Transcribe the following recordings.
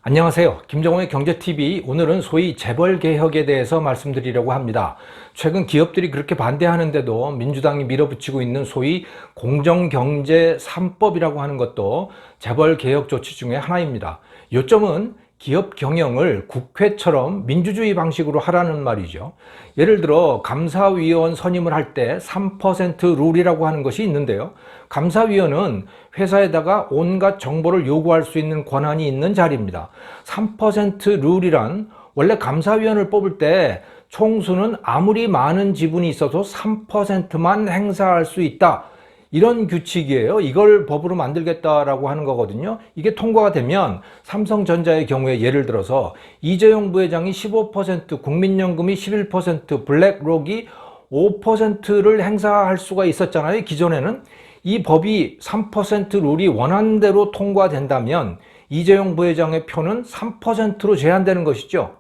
안녕하세요. 김정호의 경제TV. 오늘은 소위 재벌개혁에 대해서 말씀드리려고 합니다. 최근 기업들이 그렇게 반대하는데도 민주당이 밀어붙이고 있는 소위 공정경제 3법이라고 하는 것도 재벌개혁 조치 중에 하나입니다. 요점은 기업 경영을 국회처럼 민주주의 방식으로 하라는 말이죠. 예를 들어 감사위원 선임을 할 때 3% 룰이라고 하는 것이 있는데요. 감사위원은 회사에다가 온갖 정보를 요구할 수 있는 권한이 있는 자리입니다. 3% 룰이란 원래 감사위원을 뽑을 때 총수는 아무리 많은 지분이 있어도 3%만 행사할 수 있다. 이런 규칙이에요. 이걸 법으로 만들겠다라고 하는 거거든요. 이게 통과가 되면 삼성전자의 경우에 예를 들어서 이재용 부회장이 15%, 국민연금이 11%, 블랙록이 5%를 행사할 수가 있었잖아요. 기존에는. 이 법이 3% 룰이 원안대로 통과된다면 이재용 부회장의 표는 3%로 제한되는 것이죠.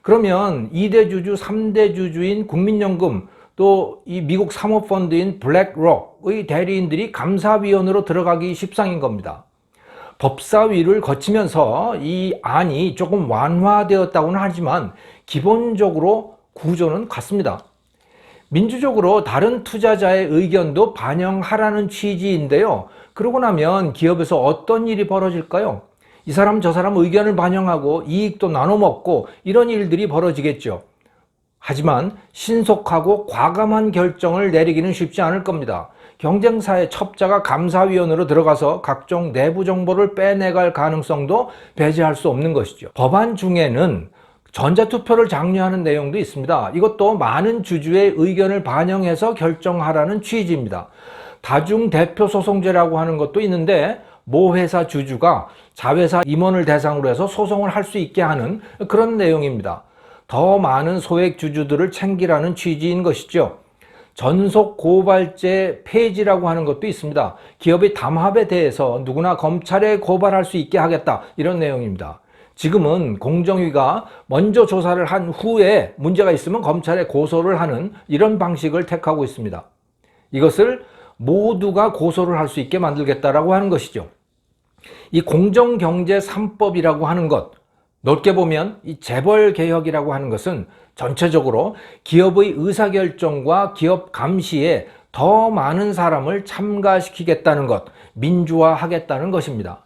그러면 2대 주주, 3대 주주인 국민연금, 또 이 미국 사모펀드인 블랙록의 대리인들이 감사위원으로 들어가기 십상인 겁니다. 법사위를 거치면서 이 안이 조금 완화되었다고는 하지만 기본적으로 구조는 같습니다. 민주적으로 다른 투자자의 의견도 반영하라는 취지인데요. 그러고 나면 기업에서 어떤 일이 벌어질까요? 이 사람 저 사람 의견을 반영하고 이익도 나눠 먹고 이런 일들이 벌어지겠죠. 하지만 신속하고 과감한 결정을 내리기는 쉽지 않을 겁니다. 경쟁사의 첩자가 감사위원으로 들어가서 각종 내부 정보를 빼내갈 가능성도 배제할 수 없는 것이죠. 법안 중에는 전자투표를 장려하는 내용도 있습니다. 이것도 많은 주주의 의견을 반영해서 결정하라는 취지입니다. 다중대표소송제라고 하는 것도 있는데 모 회사 주주가 자회사 임원을 대상으로 해서 소송을 할 수 있게 하는 그런 내용입니다. 더 많은 소액 주주들을 챙기라는 취지인 것이죠. 전속 고발제 폐지라고 하는 것도 있습니다. 기업의 담합에 대해서 누구나 검찰에 고발할 수 있게 하겠다, 이런 내용입니다. 지금은 공정위가 먼저 조사를 한 후에 문제가 있으면 검찰에 고소를 하는 이런 방식을 택하고 있습니다. 이것을 모두가 고소를 할 수 있게 만들겠다라고 하는 것이죠. 이 공정경제 3법이라고 하는 것, 넓게 보면 이 재벌개혁이라고 하는 것은 전체적으로 기업의 의사결정과 기업 감시에 더 많은 사람을 참가시키겠다는 것, 민주화하겠다는 것입니다.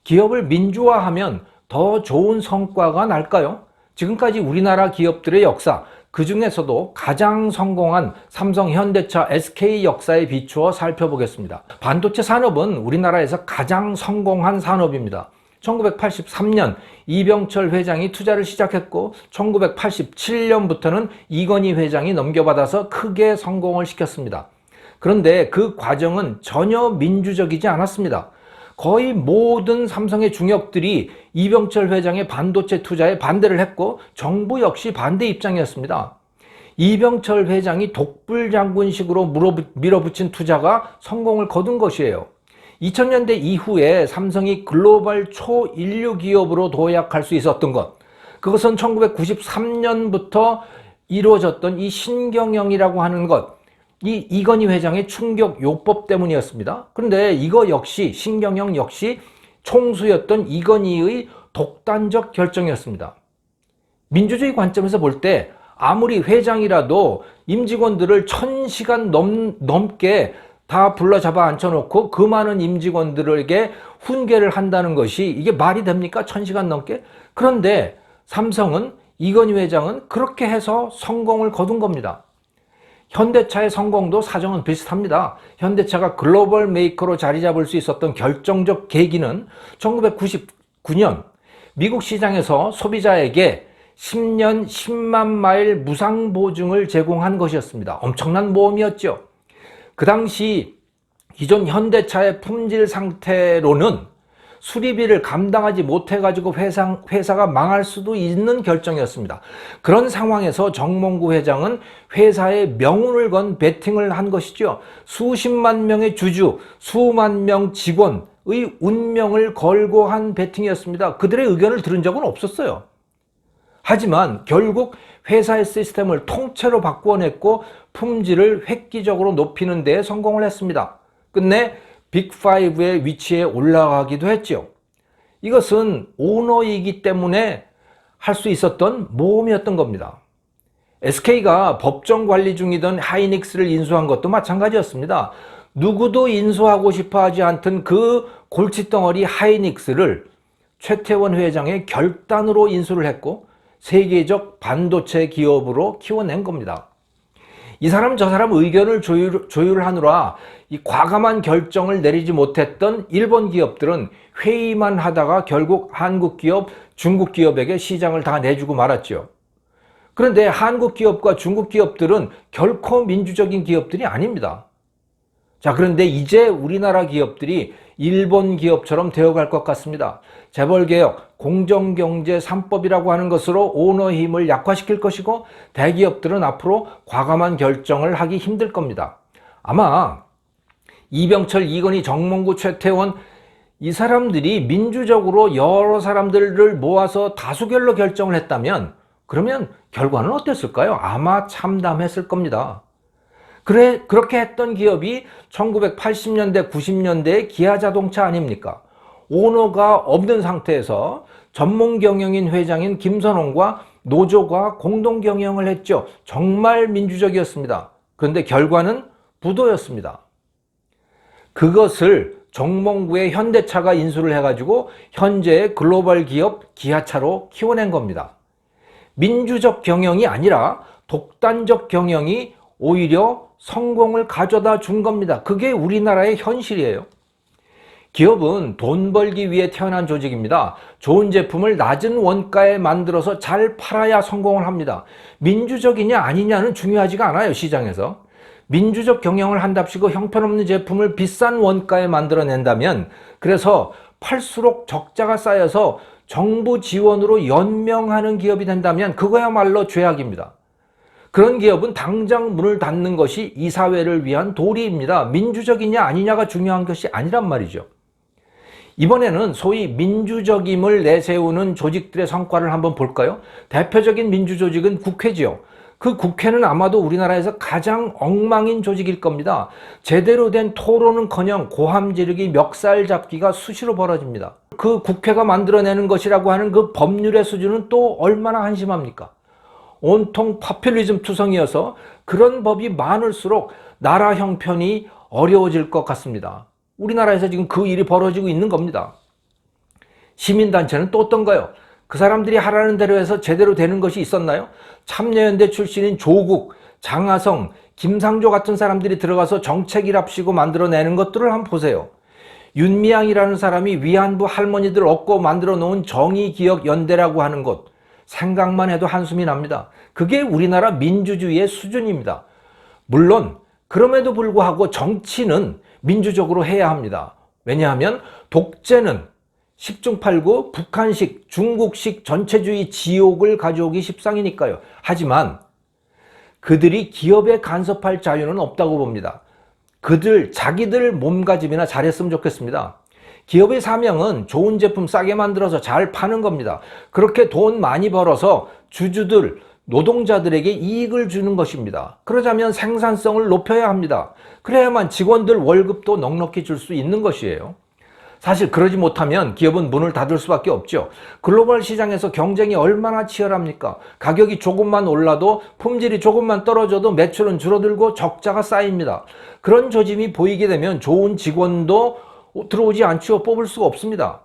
기업을 민주화하면 더 좋은 성과가 날까요? 지금까지 우리나라 기업들의 역사, 그 중에서도 가장 성공한 삼성, 현대차, SK 역사에 비추어 살펴보겠습니다. 반도체 산업은 우리나라에서 가장 성공한 산업입니다. 1983년 이병철 회장이 투자를 시작했고 1987년부터는 이건희 회장이 넘겨받아서 크게 성공을 시켰습니다. 그런데 그 과정은 전혀 민주적이지 않았습니다. 거의 모든 삼성의 중역들이 이병철 회장의 반도체 투자에 반대를 했고 정부 역시 반대 입장이었습니다. 이병철 회장이 독불장군식으로 밀어붙인 투자가 성공을 거둔 것이에요. 2000년대 이후에 삼성이 글로벌 초인류 기업으로 도약할 수 있었던 것, 그것은 1993년부터 이루어졌던 이 신경영이라고 하는 것, 이 이건희 회장의 충격 요법 때문이었습니다. 그런데 이거 역시, 신경영 역시 총수였던 이건희의 독단적 결정이었습니다. 민주주의 관점에서 볼 때 아무리 회장이라도 임직원들을 1000시간 넘게 다 불러잡아 앉혀놓고 그 많은 임직원들에게 훈계를 한다는 것이 이게 말이 됩니까? 1000시간 넘게? 그런데 삼성은, 이건희 회장은 그렇게 해서 성공을 거둔 겁니다. 현대차의 성공도 사정은 비슷합니다. 현대차가 글로벌 메이커로 자리 잡을 수 있었던 결정적 계기는 1999년 미국 시장에서 소비자에게 10년 10만 마일 무상 보증을 제공한 것이었습니다. 엄청난 모험이었죠. 그 당시 기존 현대차의 품질 상태로는 수리비를 감당하지 못해가지고 회사가 망할 수도 있는 결정이었습니다. 그런 상황에서 정몽구 회장은 회사의 명운을 건 베팅을 한 것이죠. 수십만 명의 주주, 수만 명 직원의 운명을 걸고 한 베팅이었습니다. 그들의 의견을 들은 적은 없었어요. 하지만 결국 회사의 시스템을 통째로 바꾸어냈고 품질을 획기적으로 높이는 데 성공을 했습니다. 끝내 빅5의 위치에 올라가기도 했죠. 이것은 오너이기 때문에 할 수 있었던 모험이었던 겁니다. SK가 법정 관리 중이던 하이닉스를 인수한 것도 마찬가지였습니다. 누구도 인수하고 싶어 하지 않던 그 골칫덩어리 하이닉스를 최태원 회장의 결단으로 인수를 했고 세계적 반도체 기업으로 키워낸 겁니다. 이 사람 저 사람 의견을 조율하느라 이 과감한 결정을 내리지 못했던 일본 기업들은 회의만 하다가 결국 한국 기업, 중국 기업에게 시장을 다 내주고 말았죠. 그런데 한국 기업과 중국 기업들은 결코 민주적인 기업들이 아닙니다. 자, 그런데 이제 우리나라 기업들이 일본 기업처럼 되어갈 것 같습니다. 재벌개혁, 공정경제 3법이라고 하는 것으로 오너 힘을 약화시킬 것이고 대기업들은 앞으로 과감한 결정을 하기 힘들 겁니다. 아마 이병철, 이건희, 정몽구, 최태원 이 사람들이 민주적으로 여러 사람들을 모아서 다수결로 결정을 했다면 그러면 결과는 어땠을까요? 아마 참담했을 겁니다. 그렇게 했던 기업이 1980년대, 90년대의 기아자동차 아닙니까? 오너가 없는 상태에서 전문 경영인 회장인 김선홍과 노조가 공동 경영을 했죠. 정말 민주적이었습니다. 그런데 결과는 부도였습니다. 그것을 정몽구의 현대차가 인수를 해가지고 현재의 글로벌 기업 기아차로 키워낸 겁니다. 민주적 경영이 아니라 독단적 경영이 오히려 성공을 가져다 준 겁니다. 그게 우리나라의 현실이에요. 기업은 돈 벌기 위해 태어난 조직입니다. 좋은 제품을 낮은 원가에 만들어서 잘 팔아야 성공을 합니다. 민주적이냐 아니냐는 중요하지가 않아요, 시장에서. 민주적 경영을 한답시고 형편없는 제품을 비싼 원가에 만들어낸다면 그래서 팔수록 적자가 쌓여서 정부 지원으로 연명하는 기업이 된다면 그거야말로 죄악입니다. 그런 기업은 당장 문을 닫는 것이 이 사회를 위한 도리입니다. 민주적이냐 아니냐가 중요한 것이 아니란 말이죠. 이번에는 소위 민주적임을 내세우는 조직들의 성과를 한번 볼까요? 대표적인 민주조직은 국회지요. 그 국회는 아마도 우리나라에서 가장 엉망인 조직일 겁니다. 제대로 된 토론은커녕 고함 지르기, 멱살 잡기가 수시로 벌어집니다. 그 국회가 만들어내는 것이라고 하는 그 법률의 수준은 또 얼마나 한심합니까? 온통 파퓰리즘 투성이어서 그런 법이 많을수록 나라 형편이 어려워질 것 같습니다. 우리나라에서 지금 그 일이 벌어지고 있는 겁니다. 시민단체는 또 어떤가요? 그 사람들이 하라는 대로 해서 제대로 되는 것이 있었나요? 참여연대 출신인 조국, 장하성, 김상조 같은 사람들이 들어가서 정책이랍시고 만들어내는 것들을 한번 보세요. 윤미향이라는 사람이 위안부 할머니들 얻고 만들어 놓은 정의기억연대라고 하는 것, 생각만 해도 한숨이 납니다. 그게 우리나라 민주주의의 수준입니다. 물론 그럼에도 불구하고 정치는 민주적으로 해야 합니다. 왜냐하면 독재는 10중 8구 북한식, 중국식 전체주의 지옥을 가져오기 십상이니까요. 하지만 그들이 기업에 간섭할 자유는 없다고 봅니다. 자기들 몸가짐이나 잘했으면 좋겠습니다. 기업의 사명은 좋은 제품 싸게 만들어서 잘 파는 겁니다. 그렇게 돈 많이 벌어서 주주들, 노동자들에게 이익을 주는 것입니다. 그러자면 생산성을 높여야 합니다. 그래야만 직원들 월급도 넉넉히 줄 수 있는 것이에요. 사실 그러지 못하면 기업은 문을 닫을 수밖에 없죠. 글로벌 시장에서 경쟁이 얼마나 치열합니까? 가격이 조금만 올라도 품질이 조금만 떨어져도 매출은 줄어들고 적자가 쌓입니다. 그런 조짐이 보이게 되면 좋은 직원도 들어오지 않죠. 뽑을 수가 없습니다.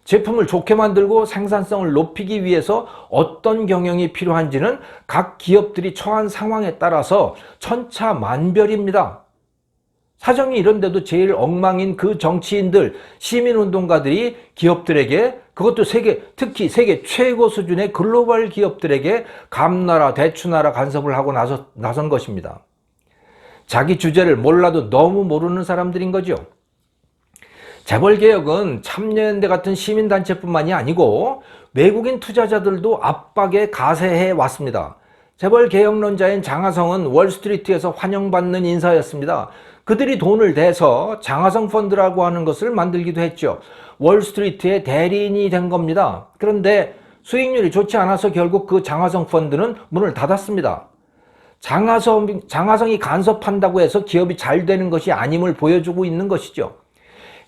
제품을 좋게 만들고 생산성을 높이기 위해서 어떤 경영이 필요한지는 각 기업들이 처한 상황에 따라서 천차만별입니다. 사정이 이런데도 제일 엉망인 그 정치인들, 시민운동가들이 기업들에게, 그것도 특히 세계 최고 수준의 글로벌 기업들에게 감나라, 대추나라 간섭을 하고 나선 것입니다. 자기 주제를 몰라도 너무 모르는 사람들인 거죠. 재벌개혁은 참여연대 같은 시민단체뿐만이 아니고 외국인 투자자들도 압박에 가세해 왔습니다. 재벌개혁론자인 장하성은 월스트리트에서 환영받는 인사였습니다. 그들이 돈을 대서 장하성 펀드라고 하는 것을 만들기도 했죠. 월스트리트의 대리인이 된 겁니다. 그런데 수익률이 좋지 않아서 결국 그 장하성 펀드는 문을 닫았습니다. 장하성이 간섭한다고 해서 기업이 잘 되는 것이 아님을 보여주고 있는 것이죠.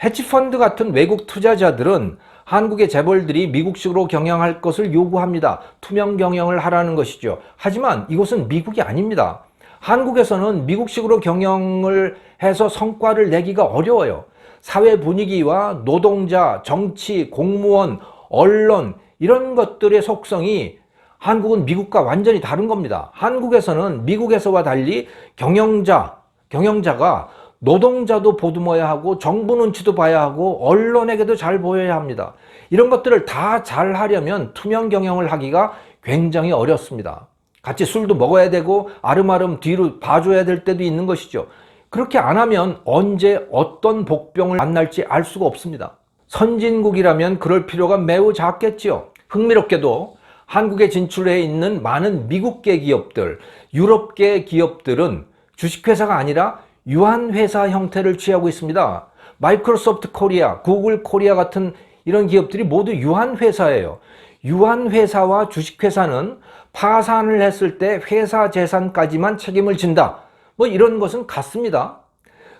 해치펀드 같은 외국 투자자들은 한국의 재벌들이 미국식으로 경영할 것을 요구합니다. 투명 경영을 하라는 것이죠. 하지만 이곳은 미국이 아닙니다. 한국에서는 미국식으로 경영을 해서 성과를 내기가 어려워요. 사회 분위기와 노동자, 정치, 공무원, 언론 이런 것들의 속성이 한국은 미국과 완전히 다른 겁니다. 한국에서는 미국에서와 달리 경영자가 노동자도 보듬어야 하고 정부 눈치도 봐야 하고 언론에게도 잘 보여야 합니다. 이런 것들을 다 잘 하려면 투명 경영을 하기가 굉장히 어렵습니다. 같이 술도 먹어야 되고 아름아름 뒤로 봐줘야 될 때도 있는 것이죠. 그렇게 안 하면 언제 어떤 복병을 만날지 알 수가 없습니다. 선진국이라면 그럴 필요가 매우 작겠지요. 흥미롭게도 한국에 진출해 있는 많은 미국계 기업들, 유럽계 기업들은 주식회사가 아니라 유한회사 형태를 취하고 있습니다. 마이크로소프트 코리아, 구글 코리아 같은 이런 기업들이 모두 유한회사예요. 유한회사와 주식회사는 파산을 했을 때 회사 재산까지만 책임을 진다. 뭐 이런 것은 같습니다.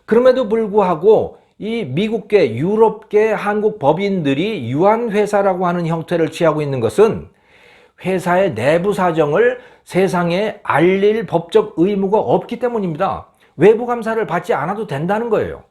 그럼에도 불구하고 이 미국계, 유럽계 한국 법인들이 유한회사라고 하는 형태를 취하고 있는 것은 회사의 내부 사정을 세상에 알릴 법적 의무가 없기 때문입니다. 외부 감사를 받지 않아도 된다는 거예요.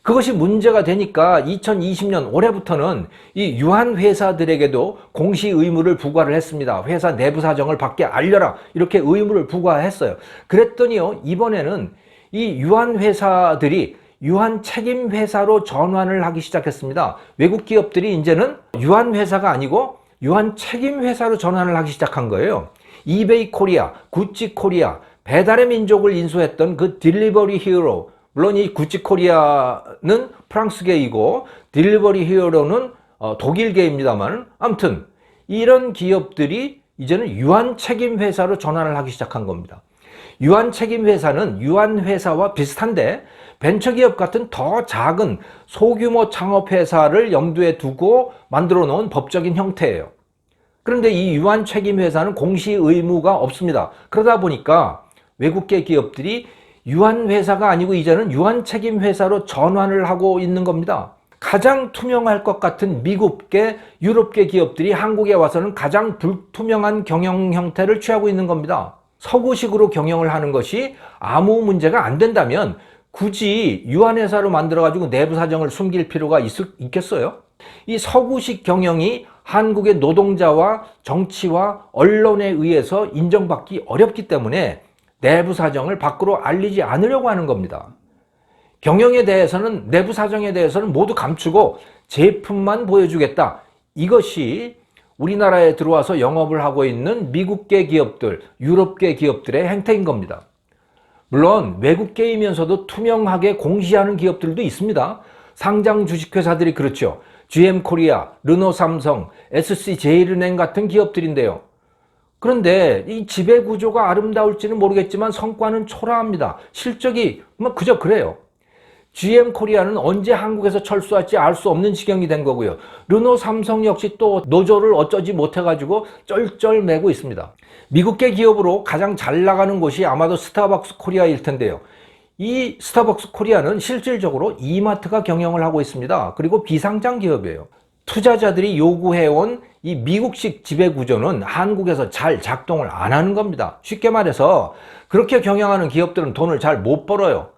그것이 문제가 되니까 2020년 올해부터는 이 유한회사들에게도 공시 의무를 부과를 했습니다. 회사 내부 사정을 밖에 알려라 이렇게 의무를 부과했어요. 그랬더니요 이번에는 이 유한회사들이 유한책임회사로 전환을 하기 시작했습니다. 외국 기업들이 이제는 유한회사가 아니고 유한책임회사로 전환을 하기 시작한 거예요. 이베이 코리아, 구찌 코리아, 배달의 민족을 인수했던 그 딜리버리 히어로, 물론 이 구찌 코리아는 프랑스계이고 딜리버리 히어로는 독일계입니다만 아무튼 이런 기업들이 이제는 유한책임회사로 전환을 하기 시작한 겁니다. 유한책임회사는 유한회사와 비슷한데 벤처기업 같은 더 작은 소규모 창업회사를 염두에 두고 만들어 놓은 법적인 형태예요. 그런데 이 유한책임회사는 공시 의무가 없습니다. 그러다 보니까 외국계 기업들이 유한회사가 아니고 이제는 유한책임회사로 전환을 하고 있는 겁니다. 가장 투명할 것 같은 미국계, 유럽계 기업들이 한국에 와서는 가장 불투명한 경영 형태를 취하고 있는 겁니다. 서구식으로 경영을 하는 것이 아무 문제가 안 된다면 굳이 유한회사로 만들어가지고 내부 사정을 숨길 필요가 있겠어요? 이 서구식 경영이 한국의 노동자와 정치와 언론에 의해서 인정받기 어렵기 때문에 내부 사정을 밖으로 알리지 않으려고 하는 겁니다. 경영에 대해서는, 내부 사정에 대해서는 모두 감추고 제품만 보여주겠다. 이것이 우리나라에 들어와서 영업을 하고 있는 미국계 기업들, 유럽계 기업들의 행태인 겁니다. 물론 외국계이면서도 투명하게 공시하는 기업들도 있습니다. 상장 주식회사들이 그렇죠. GM 코리아, 르노 삼성, SC제일은행 같은 기업들인데요. 그런데 이 지배 구조가 아름다울지는 모르겠지만 성과는 초라합니다. 실적이 그저 그래요. GM 코리아는 언제 한국에서 철수할지 알 수 없는 지경이 된 거고요. 르노 삼성 역시 또 노조를 어쩌지 못해가지고 쩔쩔매고 있습니다. 미국계 기업으로 가장 잘 나가는 곳이 아마도 스타벅스 코리아일 텐데요. 이 스타벅스 코리아는 실질적으로 이마트가 경영을 하고 있습니다. 그리고 비상장 기업이에요. 투자자들이 요구해온 이 미국식 지배구조는 한국에서 잘 작동을 안 하는 겁니다. 쉽게 말해서 그렇게 경영하는 기업들은 돈을 잘 못 벌어요.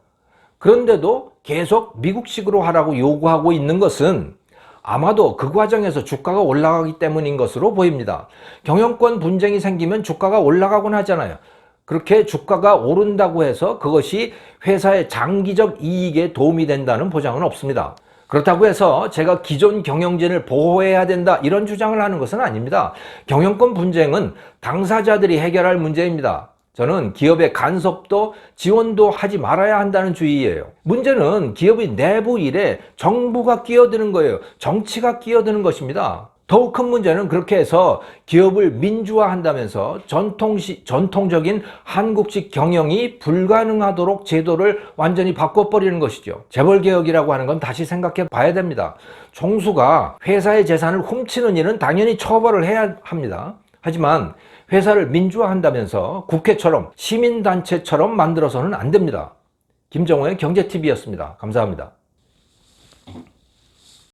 그런데도 계속 미국식으로 하라고 요구하고 있는 것은 아마도 그 과정에서 주가가 올라가기 때문인 것으로 보입니다. 경영권 분쟁이 생기면 주가가 올라가곤 하잖아요. 그렇게 주가가 오른다고 해서 그것이 회사의 장기적 이익에 도움이 된다는 보장은 없습니다. 그렇다고 해서 제가 기존 경영진을 보호해야 된다 이런 주장을 하는 것은 아닙니다. 경영권 분쟁은 당사자들이 해결할 문제입니다. 저는 기업의 간섭도 지원도 하지 말아야 한다는 주의예요. 문제는 기업의 내부 일에 정부가 끼어드는 거예요. 정치가 끼어드는 것입니다. 더욱 큰 문제는 그렇게 해서 기업을 민주화한다면서 전통적인 한국식 경영이 불가능하도록 제도를 완전히 바꿔버리는 것이죠. 재벌개혁이라고 하는 건 다시 생각해 봐야 됩니다. 총수가 회사의 재산을 훔치는 일은 당연히 처벌을 해야 합니다. 하지만 회사를 민주화한다면서 국회처럼 시민단체처럼 만들어서는 안 됩니다. 김정호의 경제TV였습니다. 감사합니다.